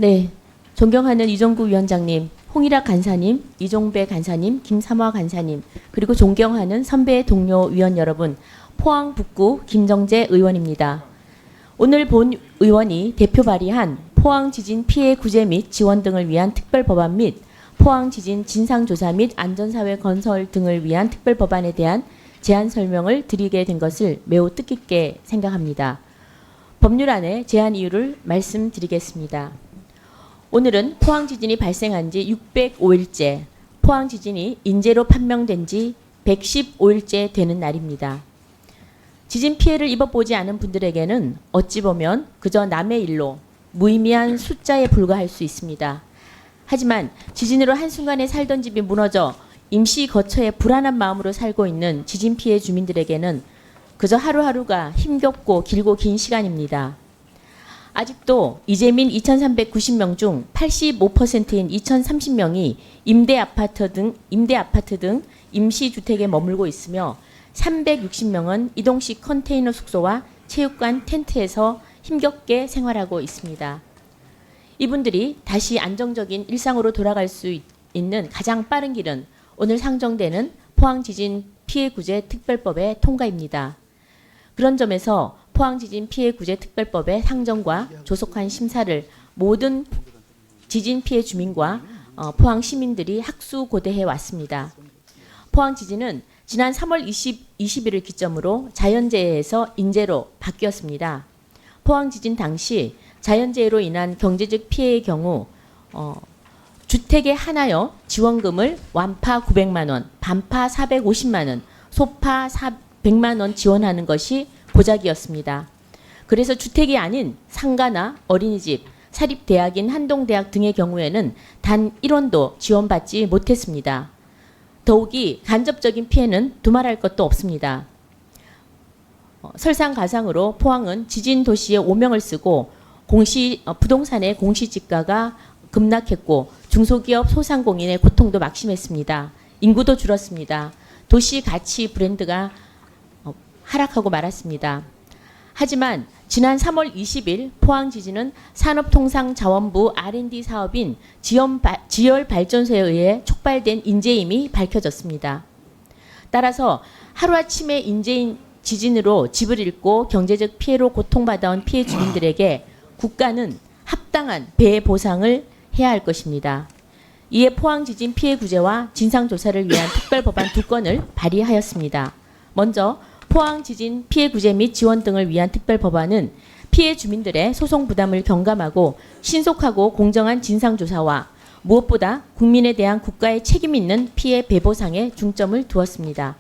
네, 존경하는 이종구 위원장님, 홍일학 간사님, 이종배 간사님, 김삼화 간사님, 그리고 존경하는 선배 동료 위원 여러분, 포항 북구 김정재 의원입니다. 오늘 본 의원이 대표 발의한 포항 지진 피해 구제 및 지원 등을 위한 특별법안 및 포항 지진 진상조사 및 안전사회 건설 등을 위한 특별법안에 대한 제안 설명을 드리게 된 것을 매우 뜻깊게 생각합니다. 법률안의 제안 이유를 말씀드리겠습니다. 오늘은 포항 지진이 발생한 지 605일째, 포항 지진이 인재로 판명된 지 115일째 되는 날입니다. 지진 피해를 입어보지 않은 분들에게는 어찌 보면 그저 남의 일로 무의미한 숫자에 불과할 수 있습니다. 하지만 지진으로 한순간에 살던 집이 무너져 임시 거처에 불안한 마음으로 살고 있는 지진 피해 주민들에게는 그저 하루하루가 힘겹고 길고 긴 시간입니다. 아직도 이재민 2,390명 중 85%인 2,030명이 임대 아파트 등 임시주택에 머물고 있으며 360명은 이동식 컨테이너 숙소와 체육관 텐트에서 힘겹게 생활하고 있습니다. 이분들이 다시 안정적인 일상으로 돌아갈 수 있는 가장 빠른 길은 오늘 상정되는 포항지진 피해구제 특별법의 통과입니다. 그런 점에서 포항지진 피해구제 특별법의 상정과 조속한 심사를 모든 지진 피해 주민과 포항 시민들이 학수고대해 왔습니다. 포항 지진은 지난 3월 20일을 기점으로 자연재해에서 인재로 바뀌었습니다. 포항 지진 당시 자연재해로 인한 경제적 피해의 경우 주택에 하나여 지원금을 완파 900만 원, 반파 450만 원, 소파 100만 원 지원하는 것이 고작이었습니다. 그래서 주택이 아닌 상가나 어린이집, 사립대학인 한동대학 등의 경우에는 단 1원도 지원받지 못했습니다. 더욱이 간접적인 피해는 두말할 것도 없습니다. 설상가상으로 포항은 지진 도시의 오명을 쓰고 부동산의 공시지가가 급락했고 중소기업 소상공인의 고통도 막심했습니다. 인구도 줄었습니다. 도시 가치 브랜드가 하락하고 말았습니다. 하지만 지난 3월 20일 포항 지진은 산업통상자원부 R&D 사업인 지열발전소에 의해 촉발된 인재임이 밝혀졌습니다. 따라서 하루아침에 인재인 지진으로 집을 잃고 경제적 피해로 고통받아온 피해 주민들에게 국가는 합당한 배해 보상을 해야 할 것입니다. 이에 포항 지진 피해 구제와 진상조사를 위한 특별법안 2건을 발의하였습니다. 먼저 포항 지진 피해 구제 및 지원 등을 위한 특별법안은 피해 주민들의 소송 부담을 경감하고 신속하고 공정한 진상조사와 무엇보다 국민에 대한 국가의 책임 있는 피해 배보상에 중점을 두었습니다.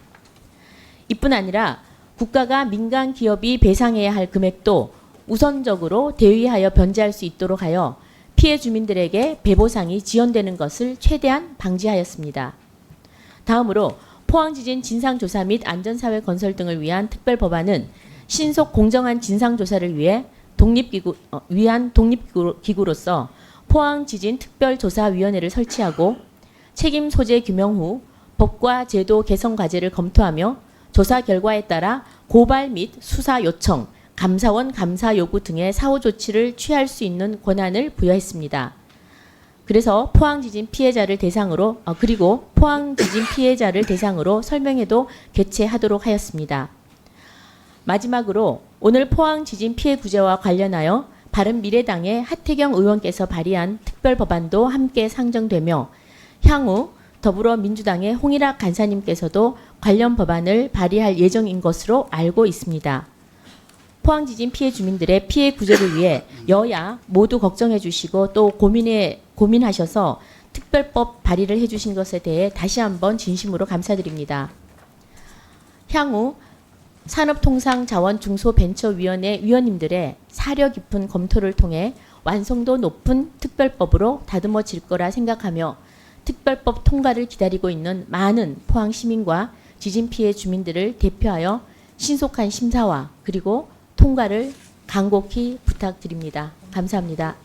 이뿐 아니라 국가가 민간 기업이 배상해야 할 금액도 우선적으로 대위하여 변제할 수 있도록 하여 피해 주민들에게 배보상이 지연되는 것을 최대한 방지하였습니다. 다음으로 포항지진 진상조사 및 안전사회 건설 등을 위한 특별법안은 신속 공정한 진상조사를 위해 독립기구로서 포항지진특별조사위원회를 설치하고 책임 소재 규명 후 법과 제도 개선 과제를 검토하며 조사 결과에 따라 고발 및 수사 요청, 감사원 감사 요구 등의 사후 조치를 취할 수 있는 권한을 부여했습니다. 그래서 포항지진 피해자를 대상으로 설명회도 개최하도록 하였습니다. 마지막으로 오늘 포항지진 피해 구제와 관련하여 바른미래당의 하태경 의원께서 발의한 특별법안도 함께 상정되며 향후 더불어민주당의 홍일학 간사님께서도 관련 법안을 발의할 예정인 것으로 알고 있습니다. 포항지진 피해 주민들의 피해 구제를 위해 여야 모두 걱정해 주시고 또 고민하셔서 특별법 발의를 해주신 것에 대해 다시 한번 진심으로 감사드립니다. 향후 산업통상자원중소벤처위원회 위원님들의 사려 깊은 검토를 통해 완성도 높은 특별법으로 다듬어질 거라 생각하며 특별법 통과를 기다리고 있는 많은 포항 시민과 지진 피해 주민들을 대표하여 신속한 심사와 그리고 통과를 간곡히 부탁드립니다. 감사합니다.